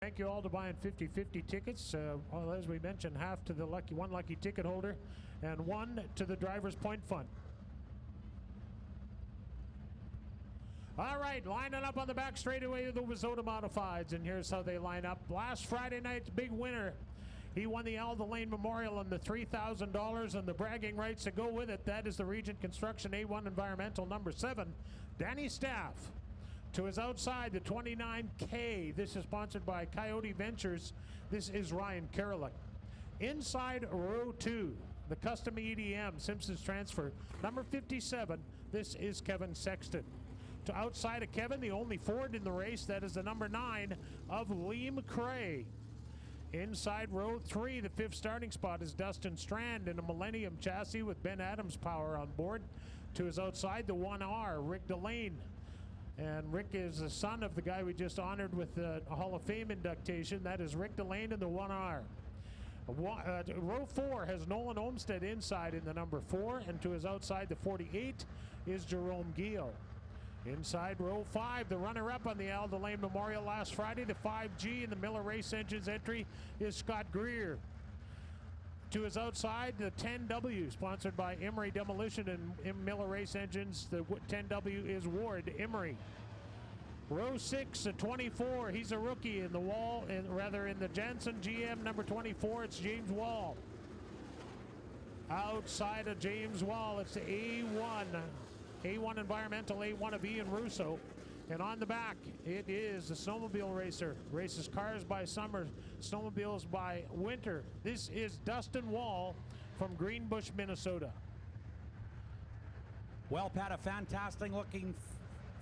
Thank you all to buying 50-50 tickets. Well, as we mentioned, half to the one lucky ticket holder and one to the driver's point fund. All right, lining up on the back straightaway of the Wazota Modifieds, and here's how they line up. Last Friday night's big winner, he won the Alda Lane Memorial and the $3,000 and the bragging rights to go with it. That is the Regent Construction A1 Environmental number 7, Danny Staff. To his outside, the 29K. This is sponsored by Coyote Ventures. This is Ryan Karalik. Inside row 2, the custom EDM, Simpsons Transfer, number 57. This is Kevin Sexton. To outside of Kevin, the only Ford in the race, that is the number 9 of Lee McRae. Inside row 3, the 5th starting spot is Dustin Strand in a Millennium chassis with Ben Adams power on board. To his outside, the 1R, Rick Delane. And Rick is the son of the guy we just honored with the Hall of Fame induction. That is Rick Delane in the 1R. Row 4 has Nolan Olmsted inside in the number 4, and to his outside, the 48 is Jerome Giel. Inside row 5, the runner-up on the Alda Lane Memorial last Friday, the 5G in the Miller Race Engines entry is Scott Greer. To his outside, the 10W, sponsored by Emery Demolition and Miller Race Engines. The 10W is Ward Emery. Row 6, a 24. He's a rookie in the Wall, in the Janssen GM number 24. It's James Wall. Outside of James Wall, it's the A1 Environmental A1 of Ian Russo. And on the back, it is the snowmobile racer. Races cars by summer, snowmobiles by winter. This is Dustin Wall from Greenbush, Minnesota. Well, Pat, a fantastic looking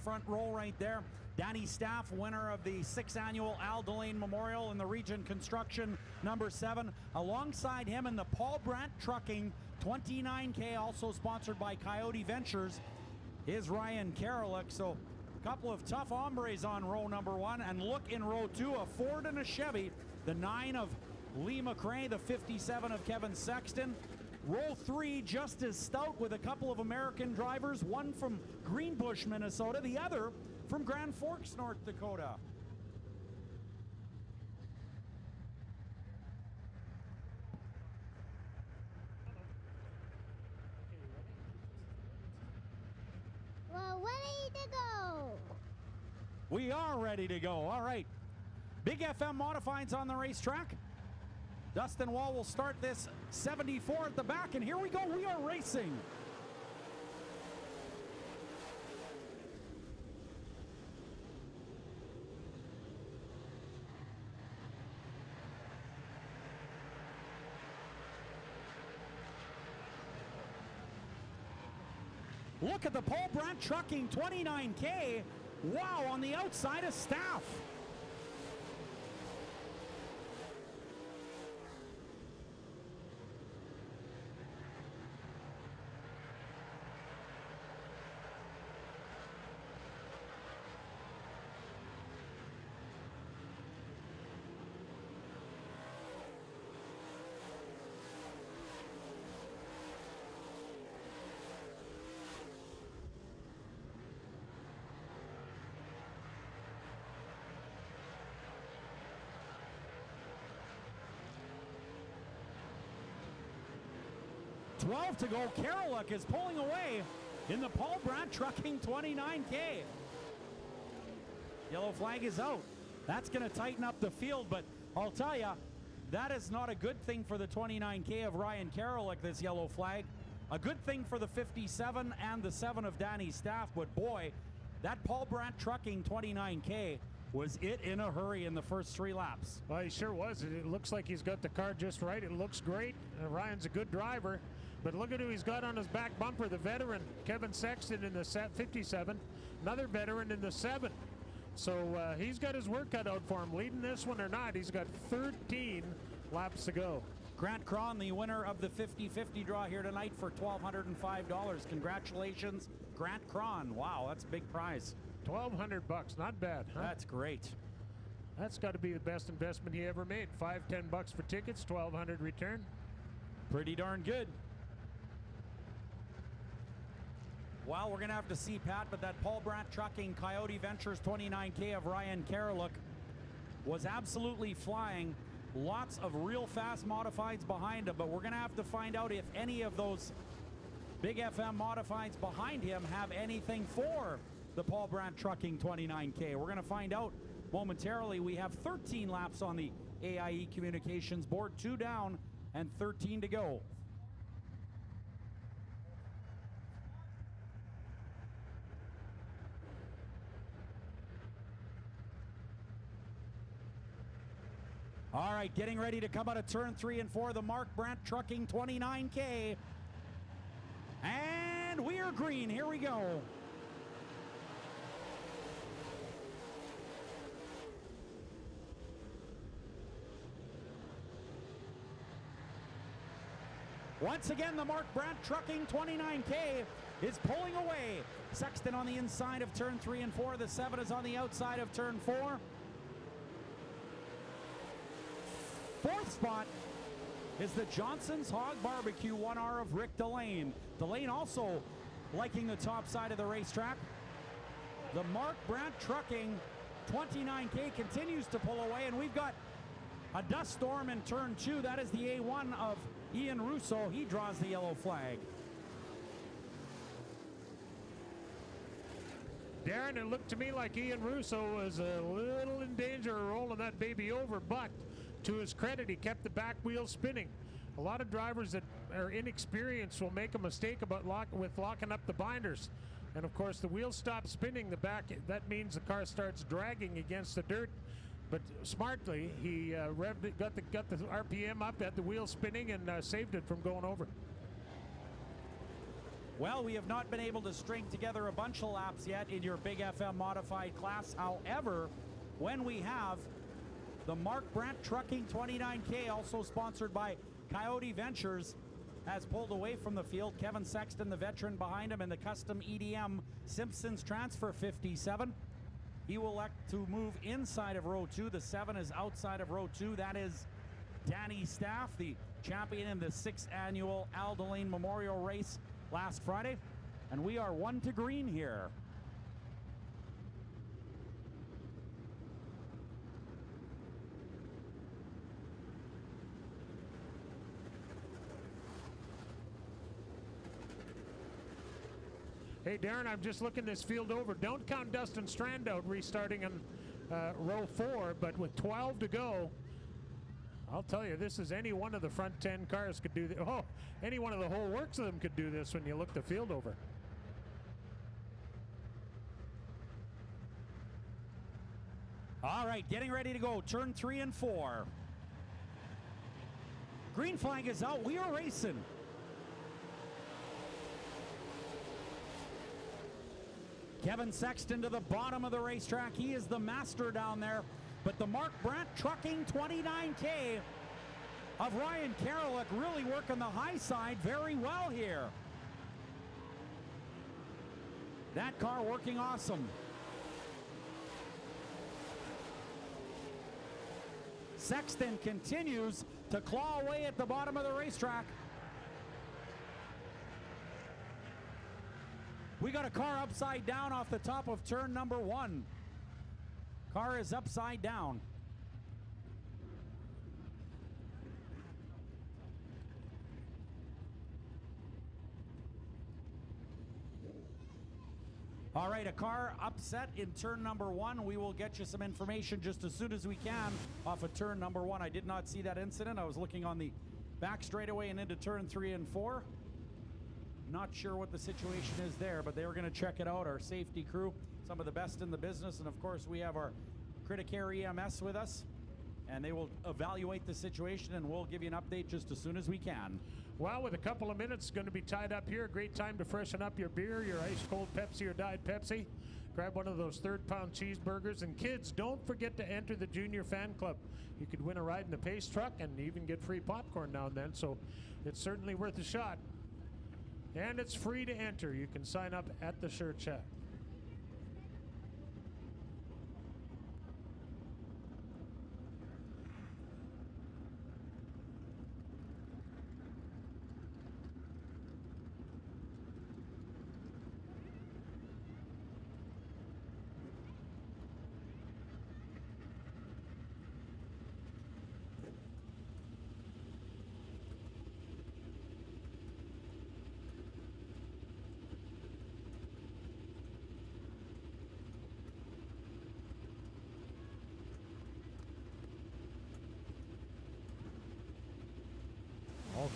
front row right there. Danny Staff, winner of the 6th annual Alda Lane Memorial in the Regent Construction number 7. Alongside him in the Paul Brandt Trucking 29K, also sponsored by Coyote Ventures, is Ryan Karalik. So couple of tough hombres on row number 1, and look in row 2, a Ford and a Chevy, the 9 of Lee McRae, the 57 of Kevin Sexton. Row 3 just as stout with a couple of American drivers, one from Greenbush, Minnesota, the other from Grand Forks, North Dakota. We are ready to go. All right. Big FM Modifieds on the racetrack. Dustin Wall will start this 74 at the back, and here we go. We are racing. Look at the Paul Brandt Trucking 29K. Wow, on the outside of Staff. To go. Karalik is pulling away in the Paul Brandt Trucking 29K. Yellow flag is out. That's going to tighten up the field, but I'll tell you, that is not a good thing for the 29K of Ryan Karalik, this yellow flag. A good thing for the 57 and the 7 of Danny Staff, but boy, that Paul Brandt Trucking 29K was it in a hurry in the first 3 laps. Well, he sure was. It looks like he's got the car just right. It looks great. Ryan's a good driver. But look at who he's got on his back bumper, the veteran, Kevin Sexton in the 57, another veteran in the 7. So he's got his work cut out for him. Leading this one or not, he's got 13 laps to go. Grant Cron, the winner of the 50-50 draw here tonight for $1,205. Congratulations, Grant Cron. Wow, that's a big prize. $1,200, not bad, huh? That's great. That's got to be the best investment he ever made. $5-10 for tickets, $1,200 return. Pretty darn good. Well, we're going to have to see, Pat, but that Paul Brandt Trucking Coyote Ventures 29K of Ryan Karalik was absolutely flying. Lots of real fast modifieds behind him, but we're going to have to find out if any of those Big FM modifieds behind him have anything for the Paul Brandt Trucking 29K. We're going to find out momentarily. We have 13 laps on the AIE Communications board, 2 down and 13 to go. All right, getting ready to come out of turn 3 and 4, the Mark Brandt Trucking 29K. And we are green. Here we go. Once again, the Mark Brandt Trucking 29K is pulling away. Sexton on the inside of turn 3 and 4. The 7 is on the outside of turn 4. Fourth spot is the Johnson's Hog Barbecue 1R of Rick Delane. Delane also liking the top side of the racetrack. The Mark Brandt Trucking 29K continues to pull away, and we've got a dust storm in turn 2. That is the A1 of Ian Russo. He draws the yellow flag. Darren, it looked to me like Ian Russo was a little in danger of rolling that baby over, but to his credit, he kept the back wheel spinning. A lot of drivers that are inexperienced will make a mistake about locking up the binders. And of course, the wheels stop spinning, that means the car starts dragging against the dirt. But smartly, he revved it, got the RPM up, had the wheel spinning, and saved it from going over. Well, we have not been able to string together a bunch of laps yet in your Big FM modified class. However, when we have the Mark Brandt Trucking 29K, also sponsored by Coyote Ventures, has pulled away from the field. Kevin Sexton, the veteran behind him, in the custom EDM Simpsons Transfer 57. He will elect to move inside of row 2. The 7 is outside of row 2. That is Danny Staff, the champion in the 6th annual Al Delane Memorial Race last Friday. And we are 1 to green here. Hey, Darren, I'm just looking this field over. Don't count Dustin Strand out restarting in row 4, but with 12 to go, I'll tell you, this is any one of the front 10 cars could do this. Oh, any one of the whole works of them could do this when you look the field over. All right, getting ready to go. Turn 3 and 4. Green flag is out. We are racing. Kevin Sexton to the bottom of the racetrack. He is the master down there. But the Mark Brandt Trucking 29K of Ryan Karalik really working the high side very well here. That car working awesome. Sexton continues to claw away at the bottom of the racetrack. We got a car upside down off the top of turn number 1. Car is upside down. All right, a car upset in turn number 1. We will get you some information just as soon as we can off of turn number 1. I did not see that incident. I was looking on the back straightaway and into turn 3 and 4. Not sure what the situation is there, but they were going to check it out. Our safety crew, some of the best in the business, and of course we have our Criticare EMS with us, and they will evaluate the situation, and we'll give you an update just as soon as we can. Well, with a couple of minutes going to be tied up here, great time to freshen up your beer, your ice cold Pepsi or Diet Pepsi. Grab one of those third-pound cheeseburgers, and kids, don't forget to enter the Junior Fan Club. You could win a ride in the Pace truck and even get free popcorn now and then, so it's certainly worth a shot. And it's free to enter. You can sign up at the shirt shack.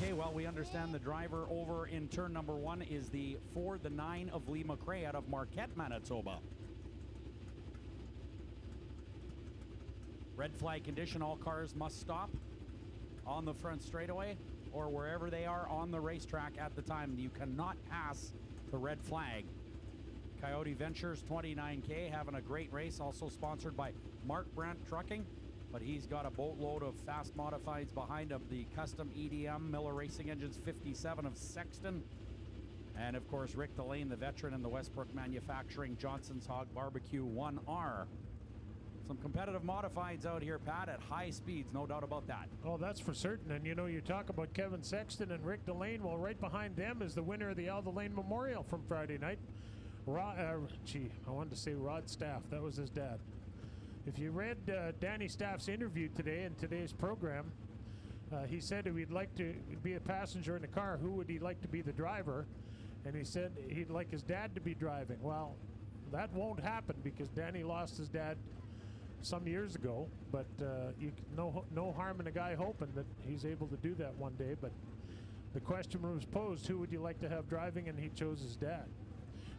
Okay, well, we understand the driver over in turn number 1 is the Ford, the 9 of Lee McRae out of Marquette, Manitoba. Red flag condition, all cars must stop on the front straightaway or wherever they are on the racetrack at the time. You cannot pass the red flag. Coyote Ventures 29K having a great race, also sponsored by Mark Brandt Trucking, but he's got a boatload of fast modifieds behind him. The custom EDM Miller Racing Engines 57 of Sexton, and of course Rick Delane, the veteran in the Westbrook Manufacturing Johnson's Hog Barbecue 1R. Some competitive modifieds out here, Pat, at high speeds, no doubt about that. Oh, that's for certain. And you know, you talk about Kevin Sexton and Rick Delane. Well, right behind them is the winner of the Al Delane Memorial from Friday night. I wanted to say Rod Staff. That was his dad. If you read Danny Staff's interview today in today's program, he said he'd like to be a passenger in the car. Who would he like to be the driver? And he said he'd like his dad to be driving. Well, that won't happen because Danny lost his dad some years ago, but no harm in a guy hoping that he's able to do that one day. But the question was posed, who would you like to have driving, and he chose his dad.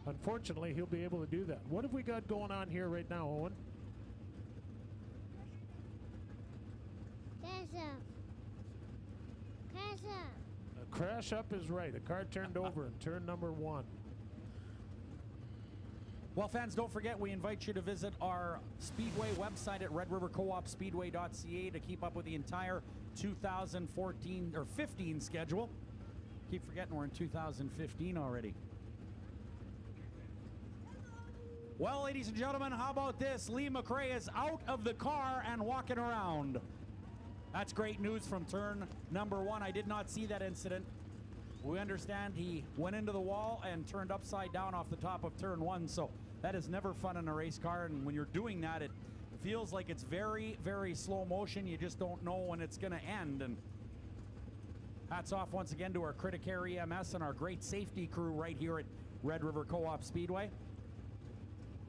Unfortunately, he'll be able to do that. What have we got going on here right now, Owen? Crash up. Crash up. A crash up is right. A car turned over in turn number 1. Well, fans, don't forget, we invite you to visit our Speedway website at redrivercoopspeedway.ca to keep up with the entire 2014 or 15 schedule. Keep forgetting we're in 2015 already. Well, ladies and gentlemen, how about this? Lee McRae is out of the car and walking around. That's great news from turn number 1. I did not see that incident. We understand he went into the wall and turned upside down off the top of turn 1, so that is never fun in a race car, and when you're doing that, it feels like it's very, very slow motion. You just don't know when it's going to end. And hats off once again to our Criticare EMS and our great safety crew right here at Red River Co-op Speedway.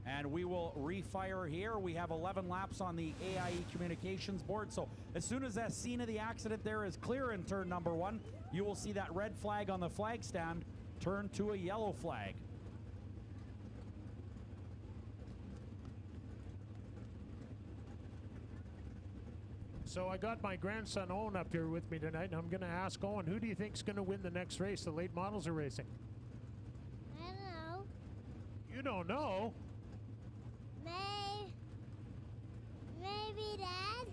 And we will refire here. We have 11 laps on the AIE communications board, so as soon as that scene of the accident there is clear in turn number 1, you will see that red flag on the flag stand turn to a yellow flag. So I got my grandson Owen up here with me tonight, and I'm going to ask Owen, who do you think's going to win the next race the late models are racing? I don't know. You don't know? Maybe Dad?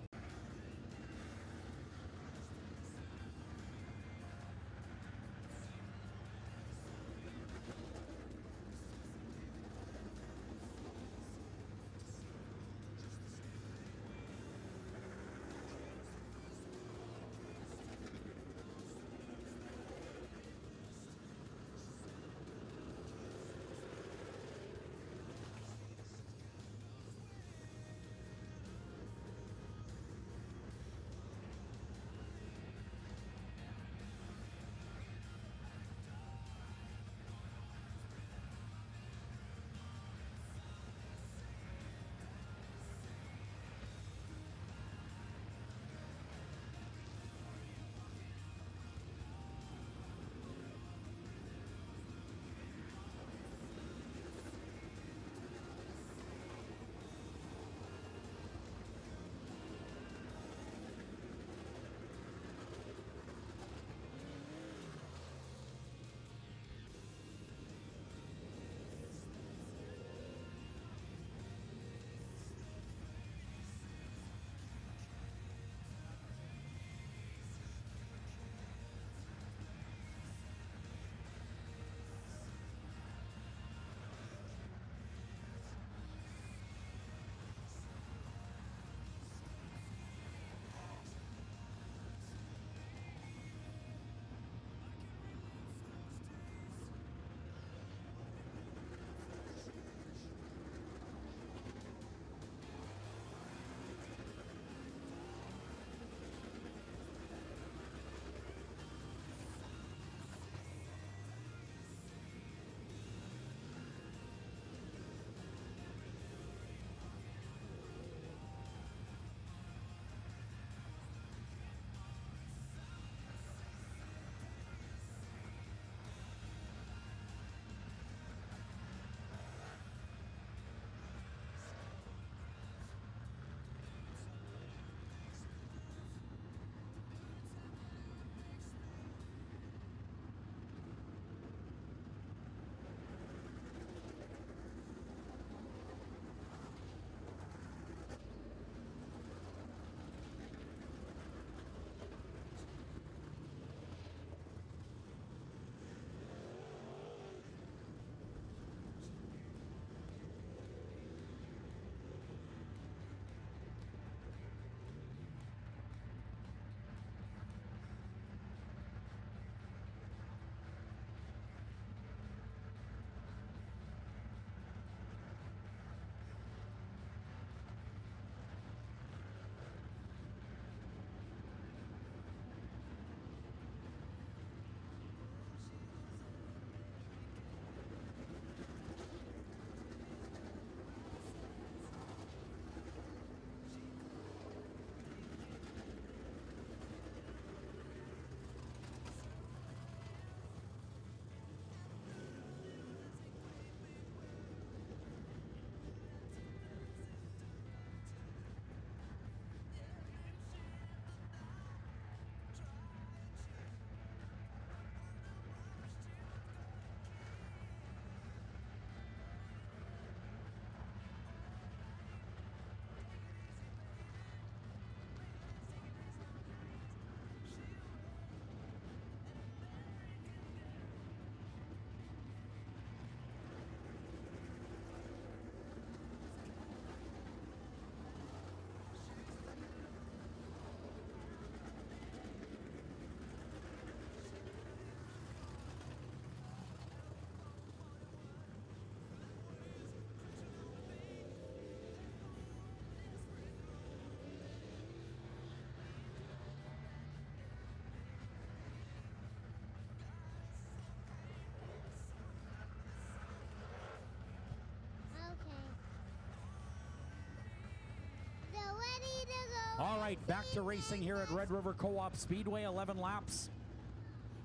right, back to racing here at Red River Co-op Speedway. 11 laps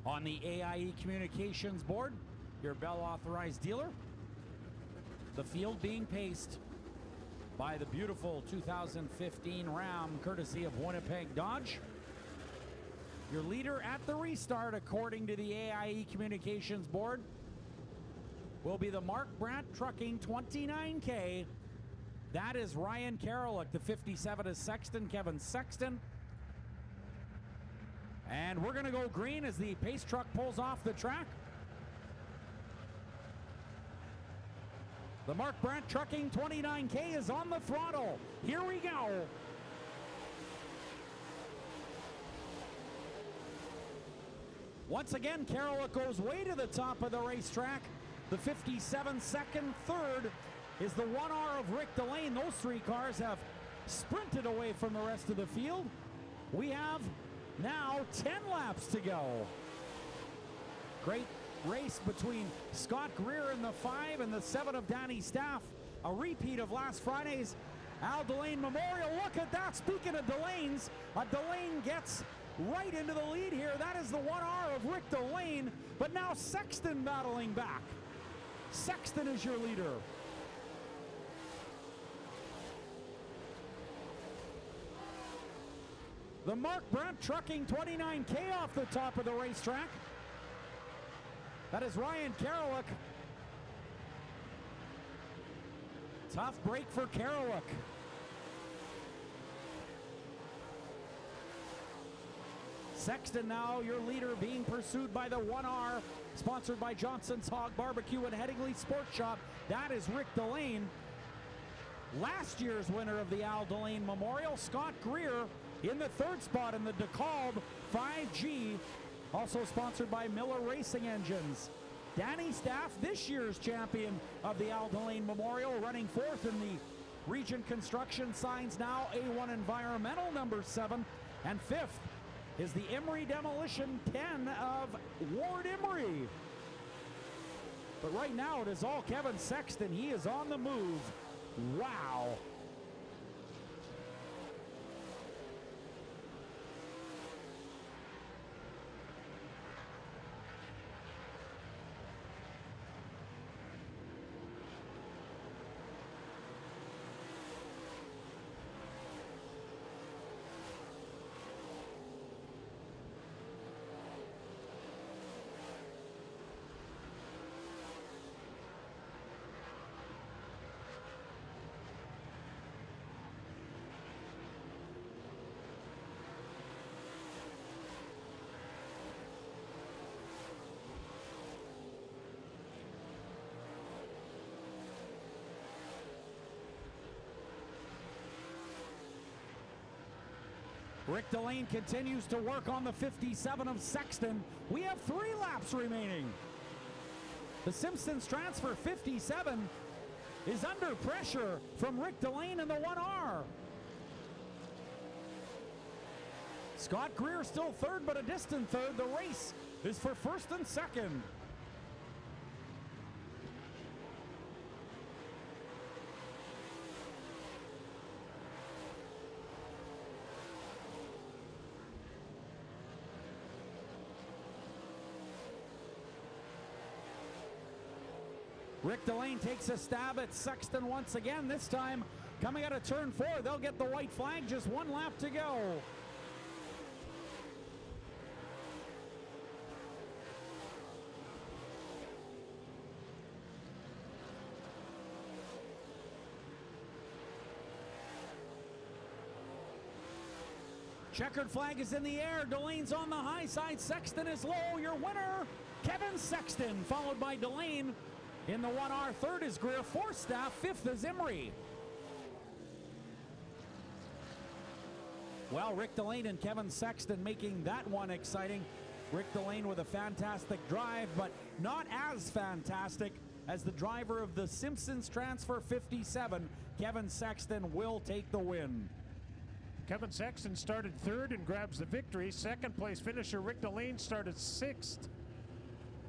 on the AIE Communications board, your Bell authorized dealer. The field being paced by the beautiful 2015 Ram, courtesy of Winnipeg Dodge. Your leader at the restart, according to the AIE Communications board, will be the Mark Brandt Trucking 29K. That is Ryan Karolick. The 57 is Sexton, Kevin Sexton. And we're going to go green as the pace truck pulls off the track. The Mark Brandt Trucking 29K is on the throttle. Here we go. Once again, Karolick goes way to the top of the racetrack. The 57 second, third is the 1R of Rick Delane. Those three cars have sprinted away from the rest of the field. We have now 10 laps to go. Great race between Scott Greer in the 5 and the 7 of Danny Staff. A repeat of last Friday's Al Delane Memorial. Look at that. Speaking of Delanes, Delane gets right into the lead here. That is the 1R of Rick Delane, but now Sexton battling back. Sexton is your leader. The Mark Brandt Trucking 29K off the top of the racetrack. That is Ryan Karolick. Tough break for Karolick. Sexton now your leader, being pursued by the 1R, sponsored by Johnson's Hog Barbecue and Headingley Sports Shop. That is Rick Delane. Last year's winner of the Al Delane Memorial, Scott Greer, in the third spot in the DeKalb 5G, also sponsored by Miller Racing Engines. Danny Staff, this year's champion of the Al Delane Memorial, running fourth in the Region Construction Signs Now A1 Environmental number 7, and fifth is the Emery Demolition 10 of Ward Emery. But right now it is all Kevin Sexton. He is on the move. Wow. Rick Delane continues to work on the 57 of Sexton. We have 3 laps remaining. The Simpsons transfer 57 is under pressure from Rick Delane in the 1R. Scott Greer still third, but a distant third. The race is for first and second. Rick Delane takes a stab at Sexton once again, this time coming out of turn 4. They'll get the white flag, just 1 lap to go. Checkered flag is in the air. Delane's on the high side. Sexton is low. Your winner, Kevin Sexton, followed by Delane. In the 1R, third is Greer, fourth Staff, fifth is Emery. Well, Rick Delane and Kevin Sexton making that one exciting. Rick Delane with a fantastic drive, but not as fantastic as the driver of the Simpsons transfer 57. Kevin Sexton will take the win. Kevin Sexton started third and grabs the victory. Second place finisher Rick Delane started 6th.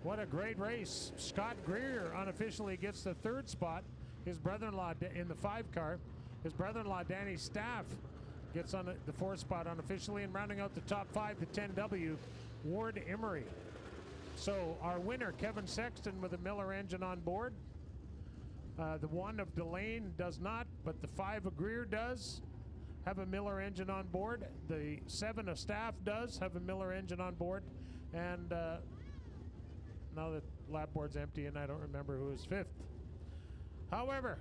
What a great race. Scott Greer unofficially gets the 3rd spot. His brother-in-law in the 5 car. His brother-in-law Danny Staff gets on the 4th spot unofficially, and rounding out the top 5, the 10W, Ward Emery. So our winner, Kevin Sexton, with a Miller engine on board. The 1 of Delane does not, but the 5 of Greer does have a Miller engine on board. The 7 of Staff does have a Miller engine on board. And now the lap board's empty and I don't remember who is 5th. However,